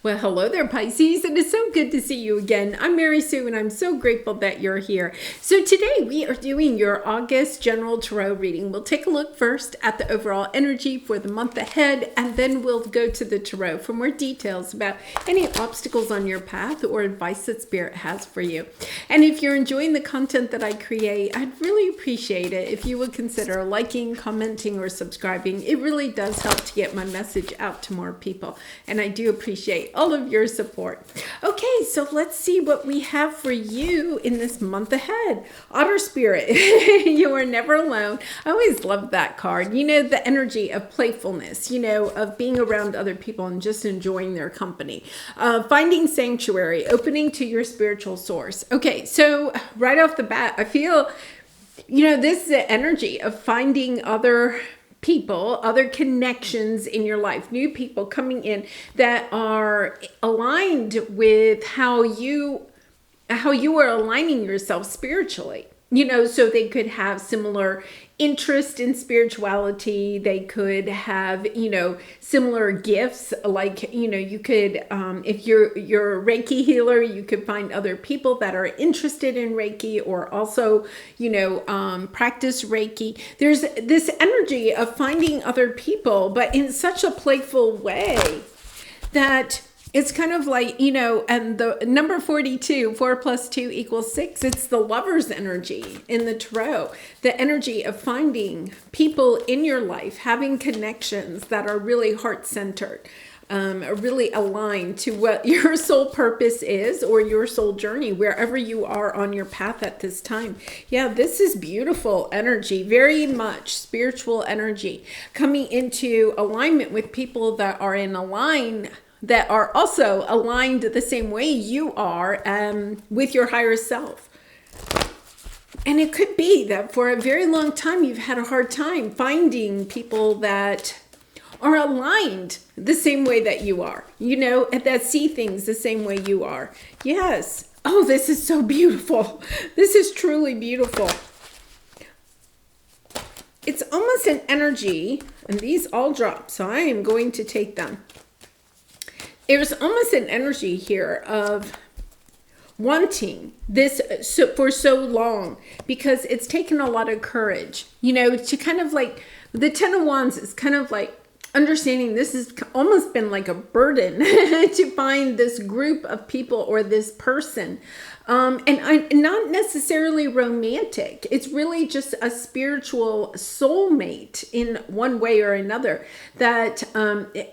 Well, hello there, Pisces. It is so good to see you again. I'm Mary Sue, and I'm so grateful that you're here. So today we are doing your August general tarot reading. We'll take a look first at the overall energy for the month ahead, and then we'll go to the tarot for more details about any obstacles on your path or advice that Spirit has for you. And if you're enjoying the content that I create, I'd really appreciate it if you would consider liking, commenting, or subscribing. It really does help to get my message out to more people, and I do appreciate all of your support. Okay, so let's see what we have for you in this month ahead. Otter Spirit, you are never alone. I always love that card. You know, the energy of playfulness, you know, of being around other people and just enjoying their company. Finding sanctuary, opening to your spiritual source. Okay, so right off the bat, I feel, you know, this is the energy of finding other people, other connections in your life, new people coming in that are aligned with how you are aligning yourself spiritually. You know, so they could have similar interest in spirituality. They could have, you know, similar gifts. Like, you know, you could, if you're a Reiki healer, you could find other people that are interested in Reiki or also, you know, practice Reiki. There's this energy of finding other people, but in such a playful way that it's kind of like, you know, and the number 42, 4 + 2 = 6. It's the Lover's energy in the tarot. The energy of finding people in your life, having connections that are really heart-centered, really aligned to what your soul purpose is or your soul journey, wherever you are on your path at this time. Yeah, this is beautiful energy, very much spiritual energy, coming into alignment with people that are in that are also aligned the same way you are with your higher self. And it could be that for a very long time, you've had a hard time finding people that are aligned the same way that you are, you know, that see things the same way you are. Yes. Oh, this is so beautiful. This is truly beautiful. It's almost an energy, and these all drop, so I am going to take them. There's almost an energy here of wanting this for so long, because it's taken a lot of courage, you know, to kind of like, the Ten of Wands is kind of like understanding this has almost been like a burden to find this group of people or this person. And not necessarily romantic. It's really just a spiritual soulmate in one way or another that,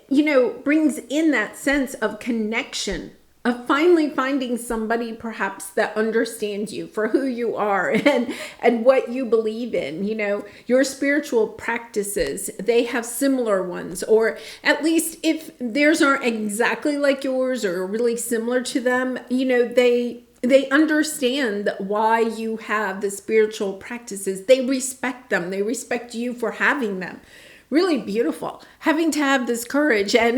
you know, brings in that sense of connection, of finally finding somebody perhaps that understands you for who you are and what you believe in. You know, your spiritual practices, they have similar ones, or at least if theirs aren't exactly like yours or really similar to them, you know, they understand why you have the spiritual practices. They respect them. They respect you for having them. Really beautiful. Having to have this courage, and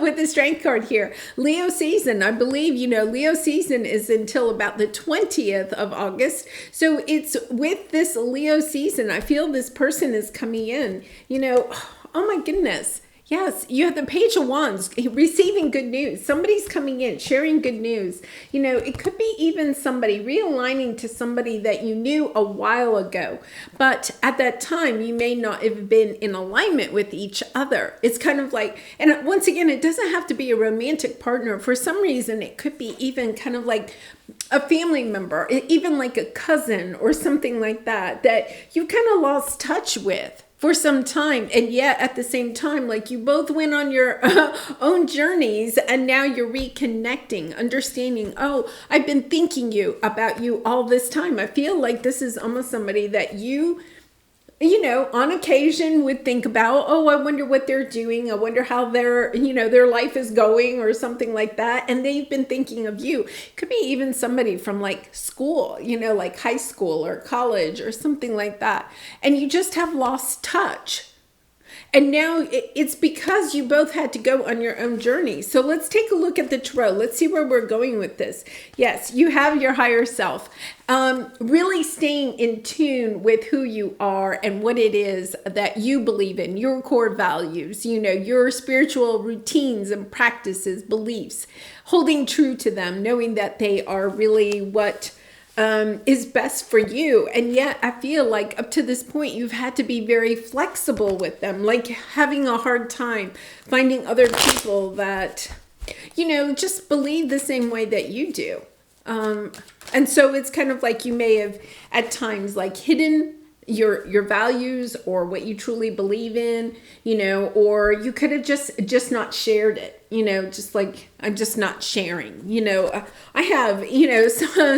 with the Strength card here, Leo season, I believe, you know, Leo season is until about the 20th of August. So it's with this Leo season, I feel this person is coming in, you know, oh my goodness. Yes, you have the Page of Wands, receiving good news. Somebody's coming in, sharing good news. You know, it could be even somebody realigning to somebody that you knew a while ago. But at that time, you may not have been in alignment with each other. It's kind of like, and once again, it doesn't have to be a romantic partner. For some reason, it could be even kind of like a family member, even like a cousin or something like that, that you kind of lost touch with for some time, and yet at the same time, like, you both went on your own journeys, and now you're reconnecting, understanding, oh, I've been thinking about you all this time. I feel like this is almost somebody that you know, on occasion would think about, oh, I wonder what they're doing. I wonder how their life is going or something like that. And they've been thinking of you. Could be even somebody from like school, you know, like high school or college or something like that. And you just have lost touch. And now it's because you both had to go on your own journey. So let's take a look at the tarot. Let's see where we're going with this. Yes, you have your higher self. Really staying in tune with who you are and what it is that you believe in, your core values, your spiritual routines and practices, beliefs, holding true to them, knowing that they are really what is best for you. And yet I feel like up to this point, you've had to be very flexible with them, like having a hard time finding other people that, just believe the same way that you do. And so it's kind of like you may have at times like hidden your values or what you truly believe in, or you could have just not shared it, just like, I'm just not sharing, I have,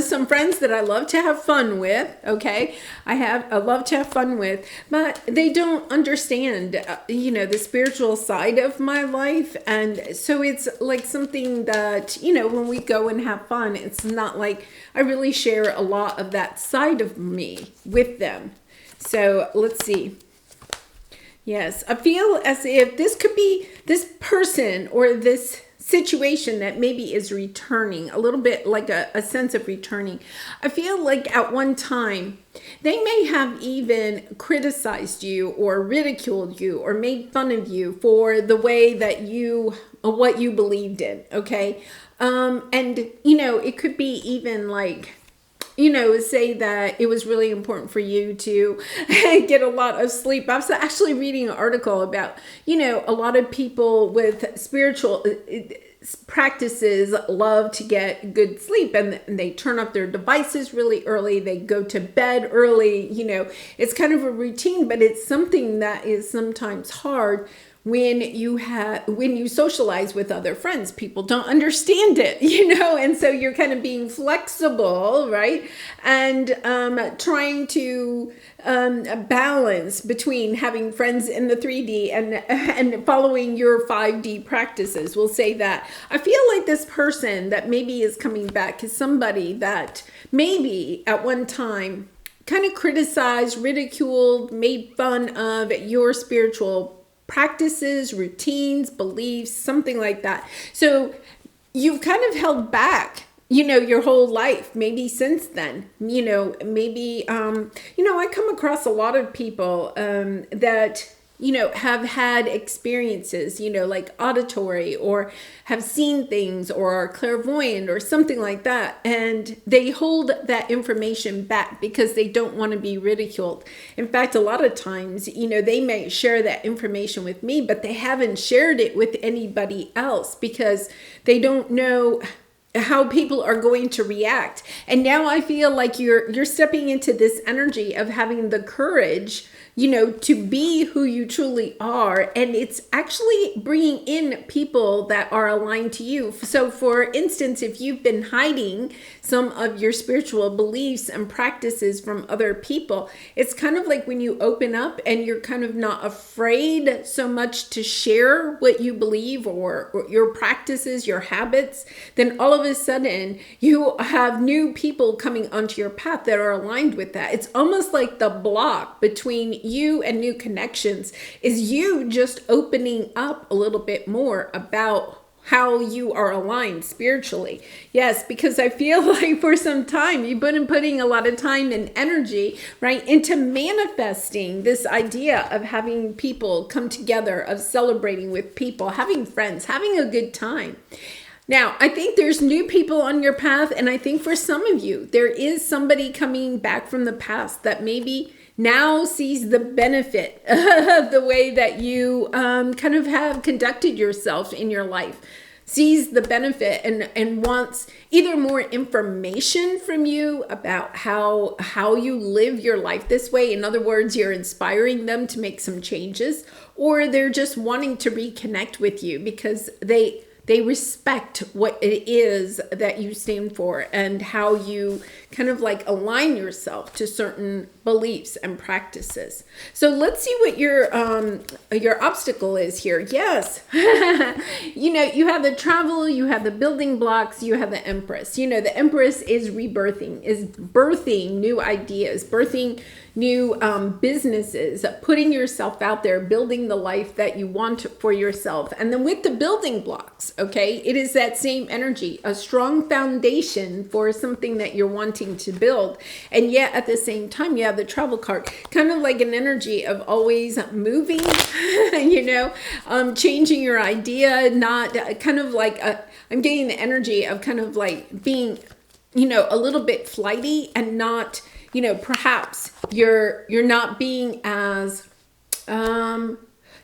some friends that I love to have fun with. Okay. I love to have fun with, but they don't understand, the spiritual side of my life. And so it's like something that, when we go and have fun, it's not like I really share a lot of that side of me with them. So let's see. Yes, I feel as if this could be this person or this situation that maybe is returning, a little bit like a sense of returning. I feel like at one time they may have even criticized you or ridiculed you or made fun of you for the way that what you believed in. Okay. And it could be even like, say that it was really important for you to get a lot of sleep. I was actually reading an article about, a lot of people with spiritual practices love to get good sleep, and they turn off their devices really early. They go to bed early. It's kind of a routine, but it's something that is sometimes hard when you socialize with other friends. People don't understand it, and so you're kind of being flexible, right? And trying to balance between having friends in the 3D and following your 5D practices. We'll say that. I feel like this person that maybe is coming back is somebody that maybe at one time kind of criticized, ridiculed, made fun of your spiritual practices, routines, beliefs, something like that. So you've kind of held back, your whole life, maybe since then, maybe, I come across a lot of people that, have had experiences, like auditory, or have seen things, or are clairvoyant or something like that. And they hold that information back because they don't want to be ridiculed. In fact, a lot of times, they may share that information with me, but they haven't shared it with anybody else because they don't know how people are going to react. And now I feel like you're stepping into this energy of having the courage, to be who you truly are. And it's actually bringing in people that are aligned to you. So for instance, if you've been hiding some of your spiritual beliefs and practices from other people, it's kind of like when you open up and you're kind of not afraid so much to share what you believe or your practices, your habits, then all of a sudden you have new people coming onto your path that are aligned with that. It's almost like the block between you and new connections is you just opening up a little bit more about how you are aligned spiritually. Yes, because I feel like for some time you've been putting a lot of time and energy, right, into manifesting this idea of having people come together, of celebrating with people, having friends, having a good time. Now, I think there's new people on your path, and I think for some of you, there is somebody coming back from the past that maybe now sees the benefit of the way that you kind of have conducted yourself in your life, sees the benefit and wants either more information from you about how you live your life this way. In other words, you're inspiring them to make some changes, or they're just wanting to reconnect with you because they respect what it is that you stand for and how you kind of like align yourself to certain beliefs and practices. So let's see what your obstacle is here. Yes. You have the travel, you have the building blocks, you have the Empress. The Empress is rebirthing, is birthing new ideas, birthing new businesses, putting yourself out there, building the life that you want for yourself. And then with the building blocks, okay, it is that same energy, a strong foundation for something that you're wanting to build. And yet at the same time, you have the travel card, kind of like an energy of always moving, changing your idea, not kind of like, I'm getting the energy of kind of like being, a little bit flighty and not, perhaps you're not being as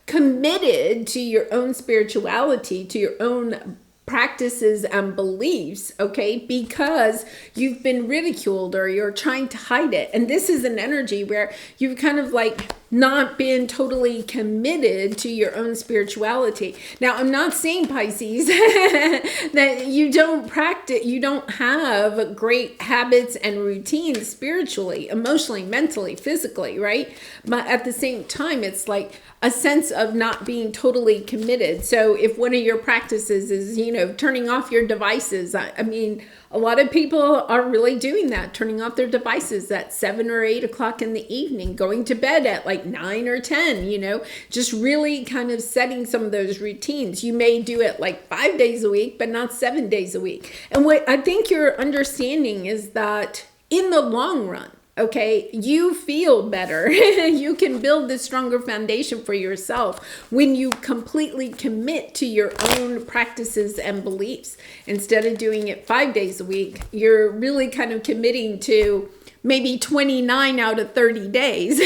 committed to your own spirituality, to your own practices and beliefs, okay, because you've been ridiculed or you're trying to hide it. And this is an energy where you've kind of like not been totally committed to your own spirituality. Now, I'm not saying, Pisces, that you don't practice, you don't have great habits and routines spiritually, emotionally, mentally, physically, right? But at the same time, it's like a sense of not being totally committed. So if one of your practices is, turning off your devices, I mean, a lot of people are really doing that, turning off their devices at 7 or 8 o'clock in the evening, going to bed at like 9 or 10, just really kind of setting some of those routines. You may do it like 5 days a week, but not 7 days a week. And what I think you're understanding is that in the long run, okay, you feel better. You can build this stronger foundation for yourself when you completely commit to your own practices and beliefs. Instead of doing it 5 days a week, you're really kind of committing to maybe 29 out of 30 days,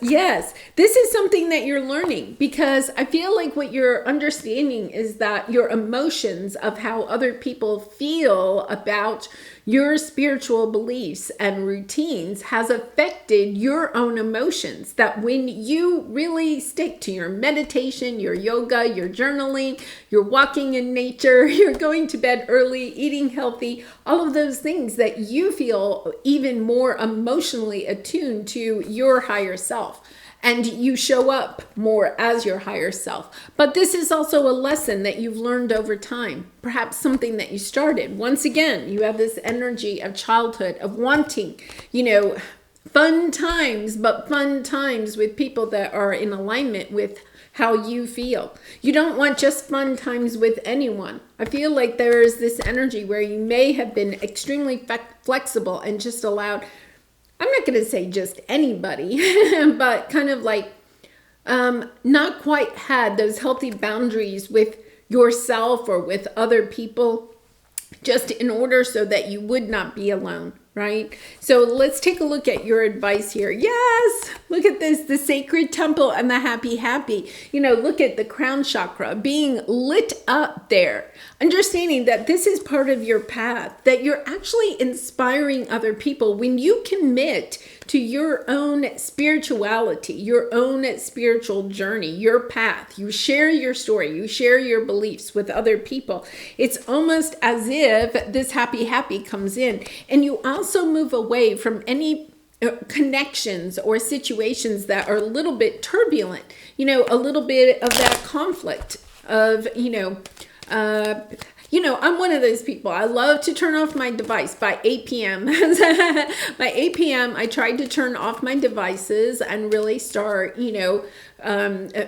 yes, this is something that you're learning, because I feel like what you're understanding is that your emotions of how other people feel about your spiritual beliefs and routines has affected your own emotions. That when you really stick to your meditation, your yoga, your journaling, you're walking in nature, you're going to bed early, eating healthy, all of those things, that you feel even more emotionally attuned to your higher self. And you show up more as your higher self. But this is also a lesson that you've learned over time, perhaps something that you started. Once again, you have this energy of childhood, of wanting, fun times, but fun times with people that are in alignment with how you feel. You don't want just fun times with anyone. I feel like there is this energy where you may have been extremely flexible and just allowed, I'm not going to say just anybody, but kind of like not quite had those healthy boundaries with yourself or with other people, just in order so that you would not be alone, right? So let's take a look at your advice here. Yes, look at this, the sacred temple and the happy. Look at the crown chakra being lit up there. Understanding that this is part of your path, that you're actually inspiring other people when you commit to your own spirituality, your own spiritual journey, your path. You share your story, you share your beliefs with other people. It's almost as if this happy comes in, and you also move away from any connections or situations that are a little bit turbulent, a little bit of that conflict of, I'm one of those people. I love to turn off my device by 8 p.m. By 8 p.m., I tried to turn off my devices and really start,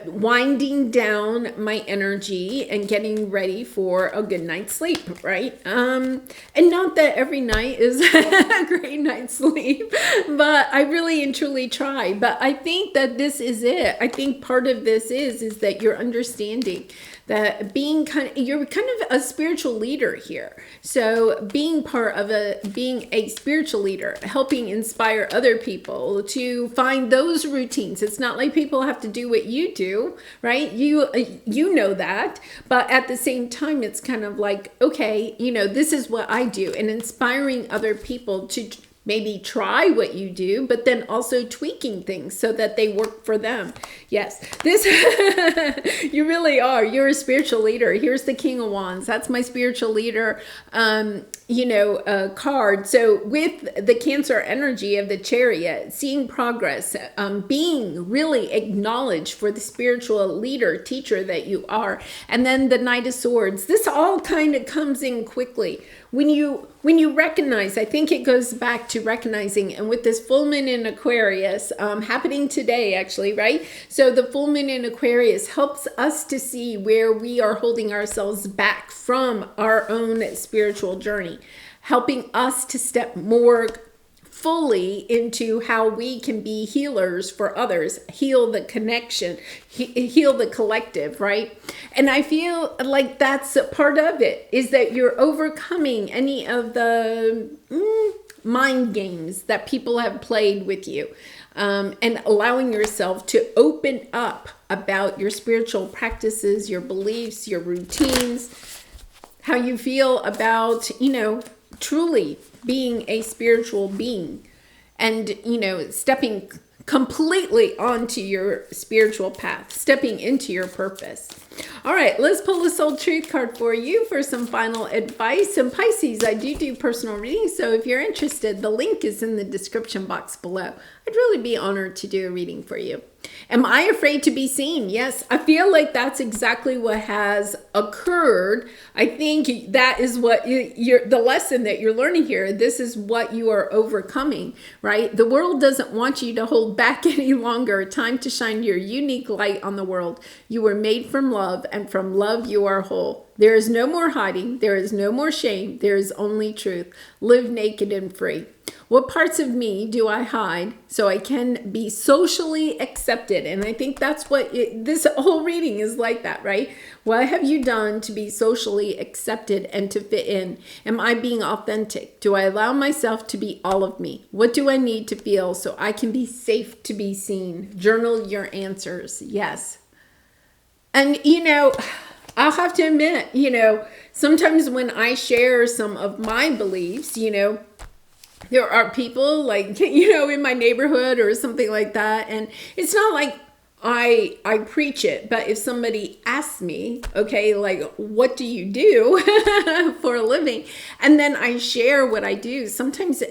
winding down my energy and getting ready for a good night's sleep, right? And not that every night is a great night's sleep, but I really and truly try. But I think that this is it. I think part of this is that you're understanding that you're kind of a spiritual leader here. So being a spiritual leader, helping inspire other people to find those routines. It's not like people have to do what you do, right? You know that, but at the same time, it's kind of like, okay, this is what I do, and inspiring other people to maybe try what you do, but then also tweaking things so that they work for them. Yes, this, you really are. You're a spiritual leader. Here's the King of Wands. That's my spiritual leader, card. So with the Cancer energy of the Chariot, seeing progress, being really acknowledged for the spiritual leader, teacher that you are. And then the Knight of Swords. This all kind of comes in quickly. When you recognize, I think it goes back to recognizing, and with this full moon in Aquarius happening today, actually, right? So the full moon in Aquarius helps us to see where we are holding ourselves back from our own spiritual journey, helping us to step more fully into how we can be healers for others, heal the connection, heal the collective, right? And I feel like that's a part of it, is that you're overcoming any of the mind games that people have played with you, and allowing yourself to open up about your spiritual practices, your beliefs, your routines, how you feel about, truly being a spiritual being, and stepping completely onto your spiritual path, stepping into your purpose. All right, let's pull the Soul Truth card for you for some final advice. And Pisces, I do personal readings, so if you're interested, the link is in the description box below. I'd really be honored to do a reading for you. Am I afraid to be seen? Yes, I feel like that's exactly what has occurred. I think that is what the lesson that you're learning here. This is what you are overcoming, right? The world doesn't want you to hold back any longer. Time to shine your unique light on the world. You were made from love, and from love you are whole. There is no more hiding. There is no more shame. There is only truth. Live naked and free. What parts of me do I hide so I can be socially accepted? And I think that's what this whole reading is like that, right? What have you done to be socially accepted and to fit in? Am I being authentic? Do I allow myself to be all of me? What do I need to feel so I can be safe to be seen? Journal your answers. Yes. And, I'll have to admit, sometimes when I share some of my beliefs, there are people like, in my neighborhood or something like that. And it's not like I preach it, but if somebody asks me, okay, like, what do you do for a living? And then I share what I do. Sometimes,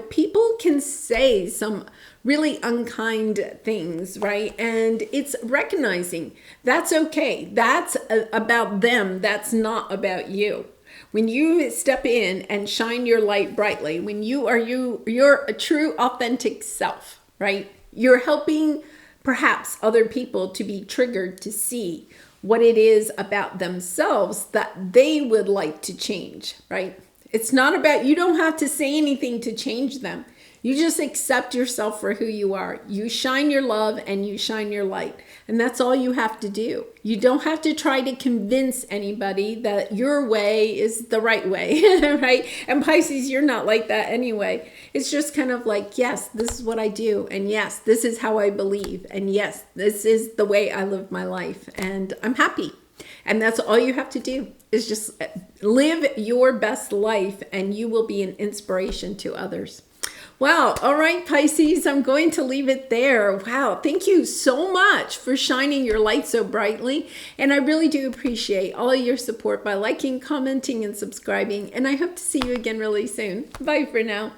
people can say some really unkind things, right? And it's recognizing that's okay. That's about them. That's not about you. When you step in and shine your light brightly, when you're a true authentic self, right? You're helping perhaps other people to be triggered to see what it is about themselves that they would like to change, right? It's not about, you don't have to say anything to change them. You just accept yourself for who you are. You shine your love and you shine your light. And that's all you have to do. You don't have to try to convince anybody that your way is the right way, right? And Pisces, you're not like that anyway. It's just kind of like, yes, this is what I do. And yes, this is how I believe. And yes, this is the way I live my life. And I'm happy. And that's all you have to do, is just live your best life, and you will be an inspiration to others. Wow. All right, Pisces, I'm going to leave it there. Wow. Thank you so much for shining your light so brightly. And I really do appreciate all your support by liking, commenting, and subscribing. And I hope to see you again really soon. Bye for now.